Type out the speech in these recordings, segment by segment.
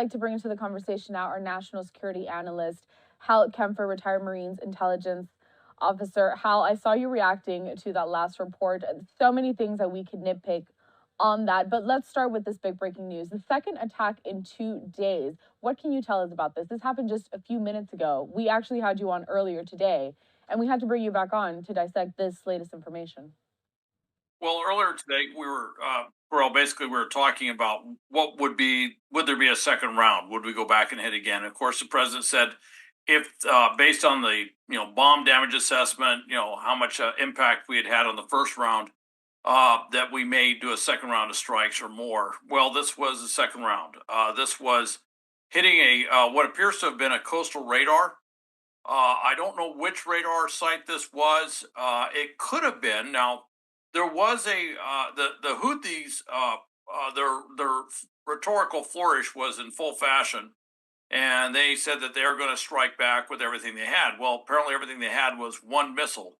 like to bring into the conversation now our national security analyst, Hal Kempfer, retired Marines intelligence officer. Hal, I saw you reacting to that last report. So many things that we could nitpick on that, but let's start with this big breaking news. The second attack in 2 days. What can you tell us about this? This happened just a few minutes ago. We actually had you on earlier today, and we had to bring you back on to dissect this latest information. Well, earlier today basically we were talking about would there be a second round? Would we go back and hit again? Of course, the president said if based on the bomb damage assessment, how much impact we had had on the first round, that we may do a second round of strikes or more. Well, this was the second round. This was hitting a what appears to have been a coastal radar. I don't know which radar site this was. It could have been. Now, there was the Houthis. Their rhetorical flourish was in full fashion, and they said that they were going to strike back with everything they had. Well, apparently, everything they had was one missile,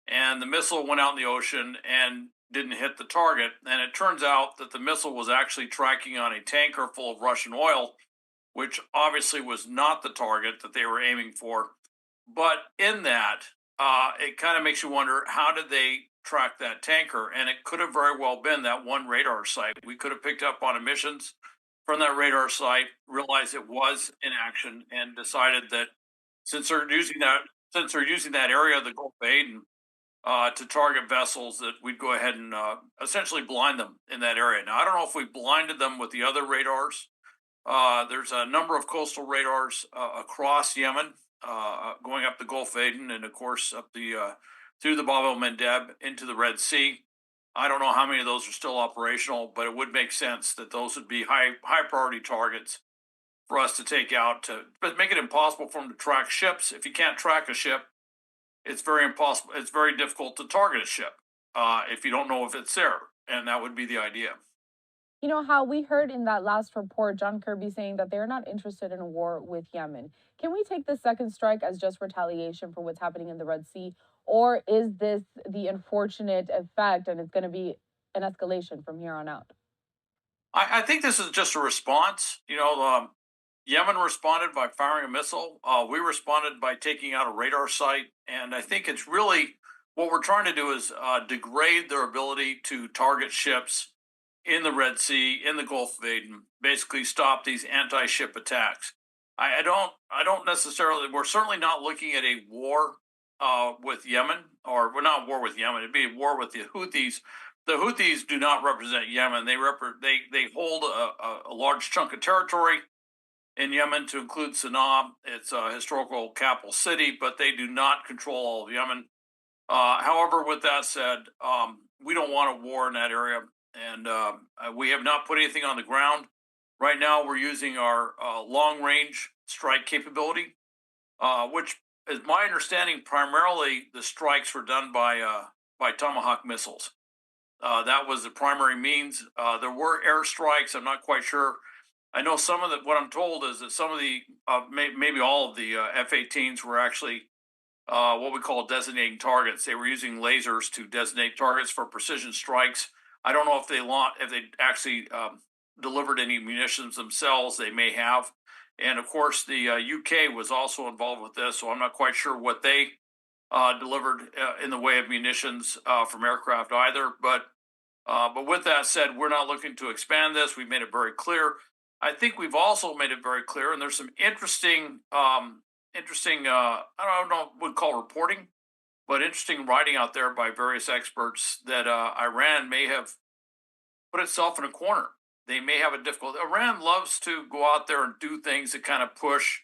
and the missile went out in the ocean and didn't hit the target. And it turns out that the missile was actually tracking on a tanker full of Russian oil, which obviously was not the target that they were aiming for. But in that, it kind of makes you wonder, how did they track that tanker? And it could have very well been that one radar site. We could have picked up on emissions from that radar site, realized it was in action, and decided that since they're using that area of the Gulf of Aden to target vessels, that we'd go ahead and essentially blind them in that area. Now, I don't know if we blinded them with the other radars. There's a number of coastal radars across Yemen, going up the Gulf of Aden, and of course up the through the Bab el Mandeb into the Red Sea. I don't know how many of those are still operational, but it would make sense that those would be high priority targets for us to take out, to but make it impossible for them to track ships. If you can't track a ship, it's very impossible. It's very difficult to target a ship if you don't know if it's there, and that would be the idea. You know how we heard in that last report, John Kirby saying that they're not interested in a war with Yemen. Can we take the second strike as just retaliation for what's happening in the Red Sea? Or is this the unfortunate effect and it's going to be an escalation from here on out? I think this is just a response. Yemen responded by firing a missile. We responded by taking out a radar site, and I think it's really what we're trying to do is degrade their ability to target ships in the Red Sea, in the Gulf of Aden, basically stop these anti-ship attacks. I don't necessarily. We're certainly not looking at a war with Yemen, or we're not a war with Yemen. It'd be a war with the Houthis. The Houthis do not represent Yemen. They hold a large chunk of territory in Yemen, to include Sana'a. It's a historical capital city, but they do not control all of Yemen. However, with that said, we don't want a war in that area, and we have not put anything on the ground. Right now, we're using our long range strike capability, which is my understanding. Primarily, the strikes were done by Tomahawk missiles. That was the primary means. There were airstrikes. I'm not quite sure. I know some of the. What I'm told is that some of the, maybe all of the F-18s were actually what we call designating targets. They were using lasers to designate targets for precision strikes. I don't know if they actually delivered any munitions themselves. They may have, and of course the UK was also involved with this. So I'm not quite sure what they delivered in the way of munitions from aircraft either. But with that said, we're not looking to expand this. We've made it very clear. I think we've also made it very clear, and there's some interesting. I don't know what we'd call reporting, but interesting writing out there by various experts that Iran may have put itself in a corner. They may have a difficult. Iran loves to go out there and do things that kind of push.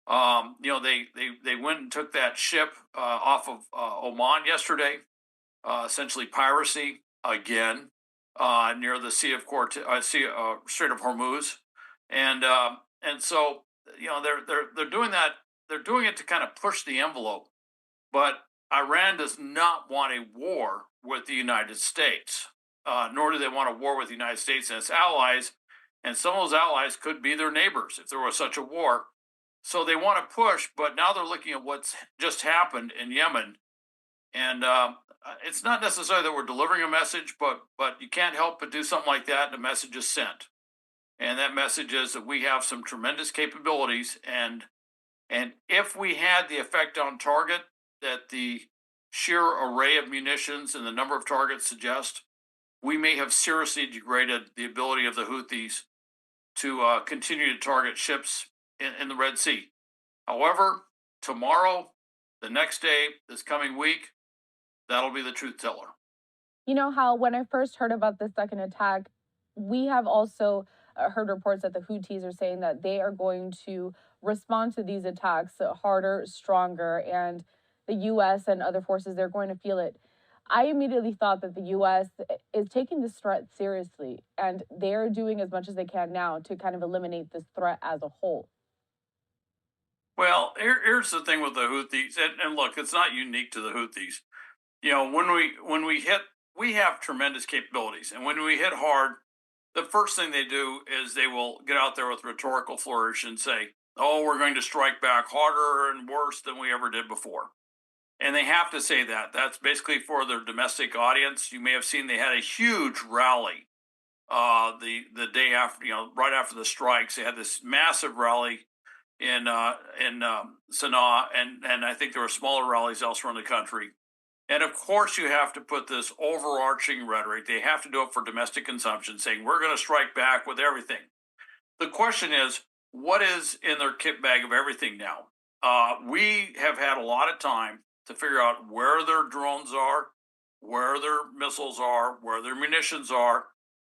They went and took that ship off of Oman yesterday, essentially piracy again, near the Sea of Strait of Hormuz, and so they're doing that. They're doing it to kind of push the envelope, but Iran does not want a war with the United States, nor do they want a war with the United States and its allies. And some of those allies could be their neighbors if there was such a war. So they want to push, but now they're looking at what's just happened in Yemen, and it's not necessarily that we're delivering a message, but you can't help but do something like that, and a message is sent. And that message is that we have some tremendous capabilities, and if we had the effect on target that the sheer array of munitions and the number of targets suggest, we may have seriously degraded the ability of the Houthis to continue to target ships in the Red Sea. However, tomorrow, the next day, this coming week, that'll be the truth teller. You know how when I first heard about the second attack, we have also heard reports that the Houthis are saying that they are going to respond to these attacks harder, stronger, and the US and other forces, they're going to feel it. I immediately thought that the US is taking this threat seriously and they're doing as much as they can now to kind of eliminate this threat as a whole. Well, here's the thing with the Houthis, and look, it's not unique to the Houthis. When we hit, we have tremendous capabilities, and when we hit hard, the first thing they do is they will get out there with rhetorical flourish and say, "Oh, we're going to strike back harder and worse than we ever did before." And they have to say that. That's basically for their domestic audience. You may have seen they had a huge rally the day after, right after the strikes. They had this massive rally in Sanaa, and I think there were smaller rallies elsewhere in the country. And of course, you have to put this overarching rhetoric. They have to do it for domestic consumption, saying we're going to strike back with everything. The question is, what is in their kit bag of everything now? We have had a lot of time to figure out where their drones are, where their missiles are, where their munitions are.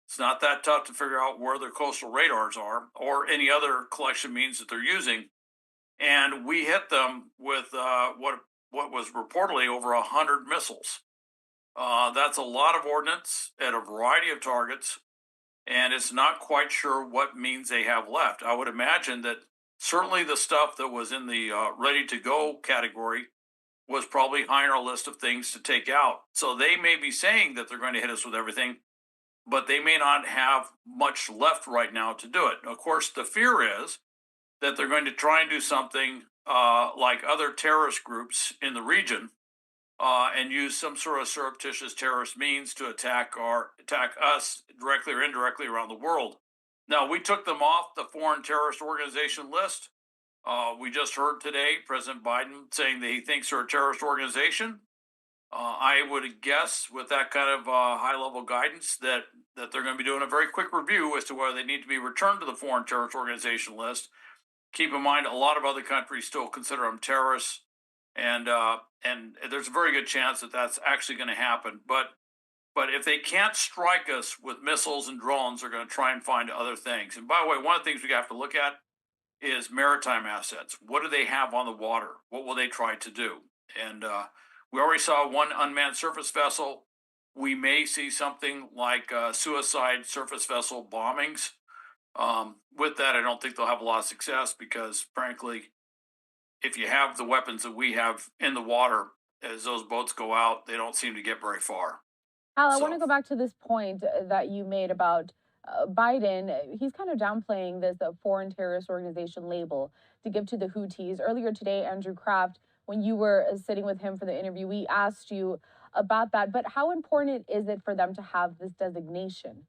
It's not that tough to figure out where their coastal radars are or any other collection means that they're using. And we hit them with what was reportedly over 100 missiles. That's a lot of ordnance at a variety of targets, and it's not quite sure what means they have left. I would imagine that certainly the stuff that was in the ready to go category was probably high on our list of things to take out. So they may be saying that they're going to hit us with everything, but they may not have much left right now to do it. Of course, the fear is that they're going to try and do something like other terrorist groups in the region and use some sort of surreptitious terrorist means to attack us directly or indirectly around the world. Now, we took them off the foreign terrorist organization list. We just heard today President Biden saying that he thinks they're a terrorist organization. I would guess with that kind of high level guidance that they're going to be doing a very quick review as to whether they need to be returned to the foreign terrorist organization list. Keep in mind, a lot of other countries still consider them terrorists, and there's a very good chance that that's actually going to happen. But if they can't strike us with missiles and drones, they're going to try and find other things. And by the way, one of the things we have to look at is maritime assets. What do they have on the water? What will they try to do? And we already saw one unmanned surface vessel. We may see something like suicide surface vessel bombings. With that, I don't think they'll have a lot of success because, frankly, if you have the weapons that we have in the water, as those boats go out, they don't seem to get very far. Hal, I want to So, go back to this point that you made about Biden. He's kind of downplaying this foreign terrorist organization label to give to the Houthis. Earlier today, Andrew Kraft, when you were sitting with him for the interview, we asked you about that. But how important is it for them to have this designation?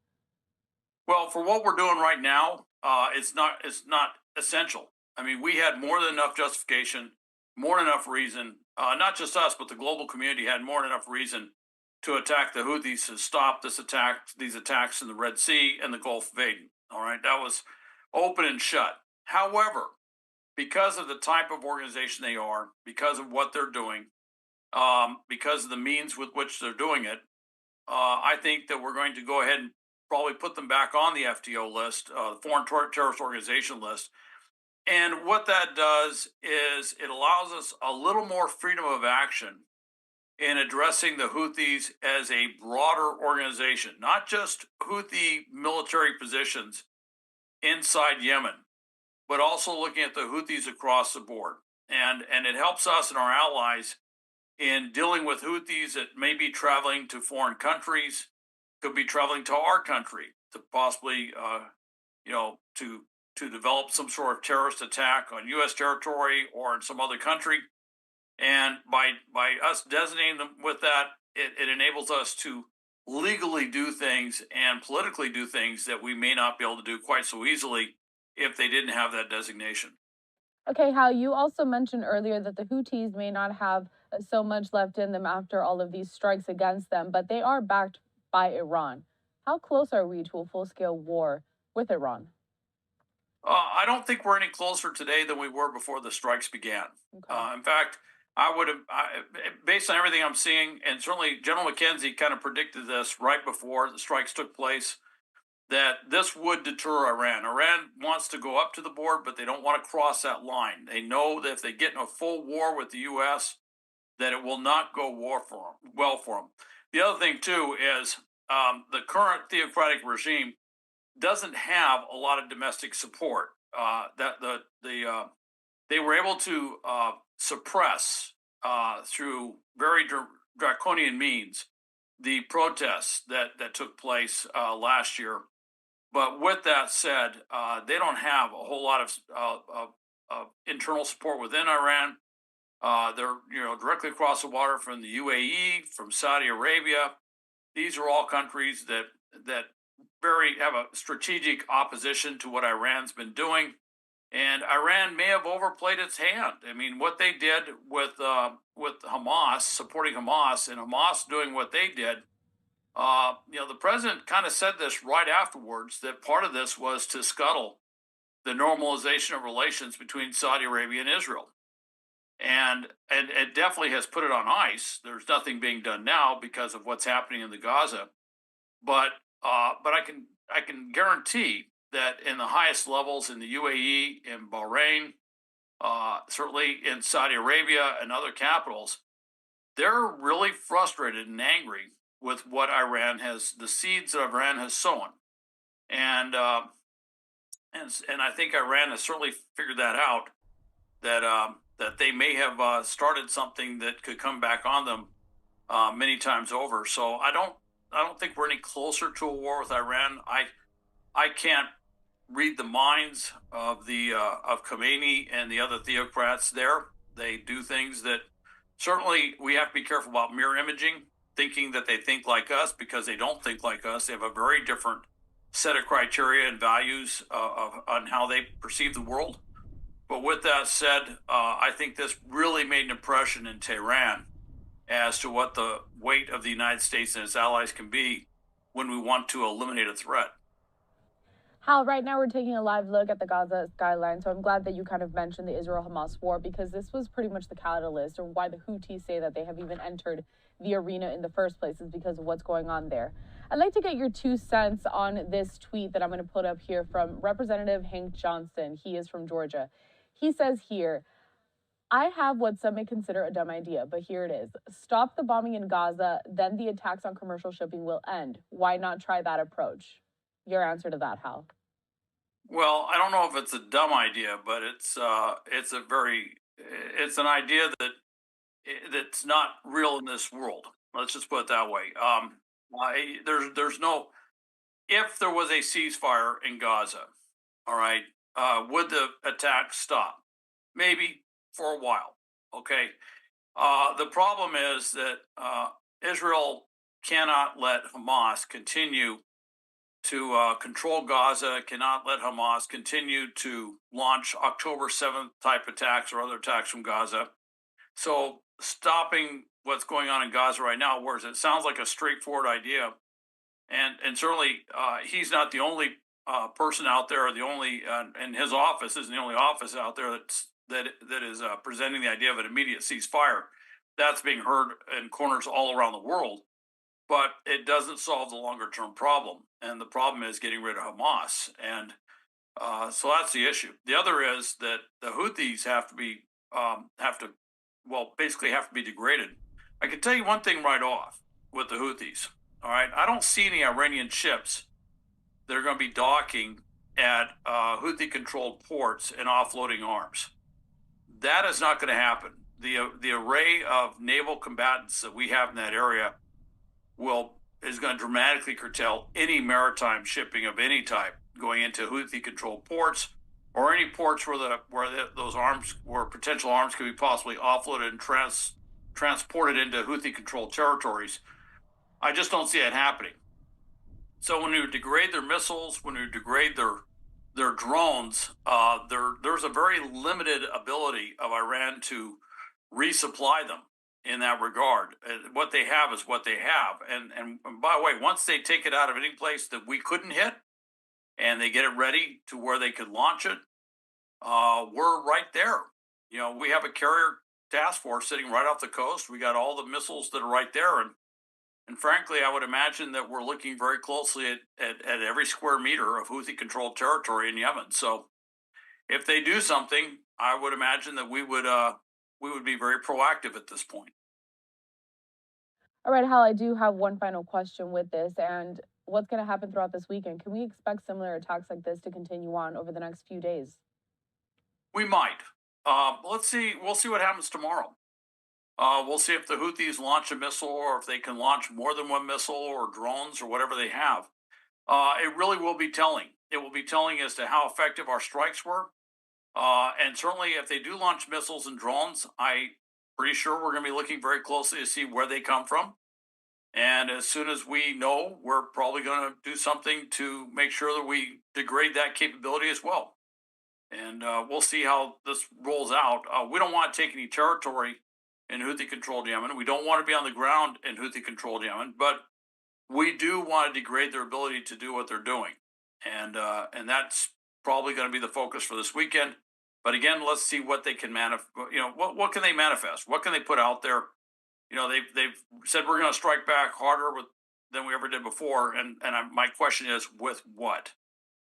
well, for what we're doing right now, it's not essential. I mean, we had more than enough justification, more than enough reason. Not just us, but the global community had more than enough reason to attack the Houthis to stop these attacks in the Red Sea and the Gulf of Aden. All right, that was open and shut. However, because of the type of organization they are, because of what they're doing, because of the means with which they're doing it, I think that we're going to go ahead and probably put them back on the FTO list, the Foreign Terrorist Organization list. And what that does is it allows us a little more freedom of action in addressing the Houthis as a broader organization, not just Houthi military positions inside Yemen, but also looking at the Houthis across the board. And it helps us and our allies in dealing with Houthis that may be traveling to foreign countries, could be traveling to our country to possibly, to develop some sort of terrorist attack on U.S. territory or in some other country. And by us designating them with that, it enables us to legally do things and politically do things that we may not be able to do quite so easily if they didn't have that designation. Okay, Hal, you also mentioned earlier that the Houthis may not have so much left in them after all of these strikes against them, but they are backed by Iran. How close are we to a full scale war with Iran? I don't think we're any closer today than we were before the strikes began. Okay. In fact, I would have, based on everything I'm seeing, and certainly General McKenzie kind of predicted this right before the strikes took place, that this would deter Iran. Iran wants to go up to the board, but they don't want to cross that line. They know that if they get in a full war with the U.S., that it will not go well for them. The other thing too is the current theocratic regime doesn't have a lot of domestic support. They were able to suppress through very draconian means the protests that took place last year. But with that said, they don't have a whole lot of internal support within Iran. They're directly across the water from the UAE, from Saudi Arabia. These are all countries that very have a strategic opposition to what Iran's been doing, and Iran may have overplayed its hand. I mean, what they did with Hamas, supporting Hamas, and Hamas doing what they did. The president kind of said this right afterwards that part of this was to scuttle the normalization of relations between Saudi Arabia and Israel, and it definitely has put it on ice. There's nothing being done now because of what's happening in the Gaza, but I can guarantee that in the highest levels in the UAE, in Bahrain, certainly in Saudi Arabia and other capitals, they're really frustrated and angry with what the seeds that Iran has sown, and and I think Iran has certainly figured that out, that they may have started something that could come back on them many times over. So I don't think we're any closer to a war with Iran. I can't read the minds of Khomeini and the other theocrats there. They do things that certainly we have to be careful about mirror imaging, thinking that they think like us, because they don't think like us. They have a very different set of criteria and values on how they perceive the world. But with that said, I think this really made an impression in Tehran as to what the weight of the United States and its allies can be when we want to eliminate a threat. Hal, right now we're taking a live look at the Gaza skyline. So I'm glad that you kind of mentioned the Israel Hamas war, because this was pretty much the catalyst, or why the Houthis say that they have even entered the arena in the first place, is because of what's going on there. I'd like to get your 2 cents on this tweet that I'm going to put up here from Representative Hank Johnson. He is from Georgia. He says here, I have what some may consider a dumb idea, but here it is. Stop the bombing in Gaza, then the attacks on commercial shipping will end. Why not try that approach? Your answer to that, Hal. Well, I don't know if it's a dumb idea, but it's an idea that's not real in this world. Let's just put it that way. There's no, if there was a ceasefire in Gaza, all right, would the attack stop? Maybe for a while. Okay. The problem is that Israel cannot let Hamas continue to control Gaza, cannot let Hamas continue to launch October 7th type attacks or other attacks from Gaza. So stopping what's going on in Gaza right now, whereas it sounds like a straightforward idea, and certainly he's not the only person out there, or the only, and his office isn't the only office out there that is presenting the idea of an immediate ceasefire. That's being heard in corners all around the world, but it doesn't solve the longer term problem. And the problem is getting rid of Hamas, and so that's the issue. The other is that the Houthis basically have to be degraded. I can tell you one thing right off with the Houthis. All right, I don't see any Iranian ships that are going to be docking at Houthi-controlled ports and offloading arms. That is not going to happen. The array of naval combatants that we have in that area is going to dramatically curtail any maritime shipping of any type going into Houthi-controlled ports, or any ports where potential arms could be possibly offloaded and transported into Houthi-controlled territories. I just don't see it happening. So when you degrade their missiles, when you degrade their drones, there's a very limited ability of Iran to resupply them in that regard. What they have is what they have, and by the way, once they take it out of any place that we couldn't hit, and they get it ready to where they could launch it, we're right there. We have a carrier task force sitting right off the coast. We got all the missiles that are right there, and frankly, I would imagine that we're looking very closely at every square meter of Houthi controlled territory in Yemen. So if they do something, I would imagine that we would be very proactive at this point. All right, Hal, I do have one final question with this, and what's going to happen throughout this weekend? Can we expect similar attacks like this to continue on over the next few days? We might. Let's see. We'll see what happens tomorrow. We'll see if the Houthis launch a missile, or if they can launch more than one missile, or drones, or whatever they have. It really will be telling. It will be telling as to how effective our strikes were. And certainly, if they do launch missiles and drones, I'm pretty sure we're going to be looking very closely to see where they come from. And as soon as we know, we're probably going to do something to make sure that we degrade that capability as well. And we'll see how this rolls out. We don't want to take any territory in Houthi controlled Yemen. We don't want to be on the ground in Houthi controlled Yemen, but we do want to degrade their ability to do what they're doing. And that's probably going to be the focus for this weekend. But again, let's see what they can manifest. What can they manifest? What can they put out there? They've said we're going to strike back harder than we ever did before. My question is, with what?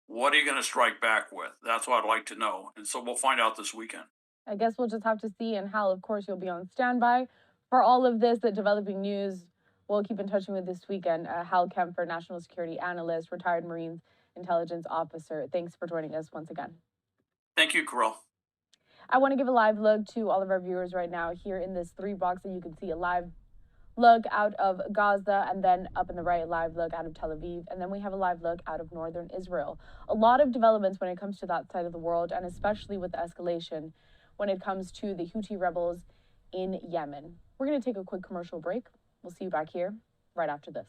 What are you going to strike back with? That's what I'd like to know. And so we'll find out this weekend. I guess we'll just have to see. And Hal, of course, you'll be on standby for all of this, the developing news. We'll keep in touch with this weekend. Hal Kempfer, National Security Analyst, retired Marines Intelligence Officer. Thanks for joining us once again. Thank you, Carell. I want to give a live look to all of our viewers right now here in this 3 box that you can see a live look out of Gaza, and then up in the right, live look out of Tel Aviv, and then we have a live look out of northern Israel. A lot of developments when it comes to that side of the world, and especially with the escalation when it comes to the Houthi rebels in Yemen. We're going to take a quick commercial break. We'll see you back here right after this.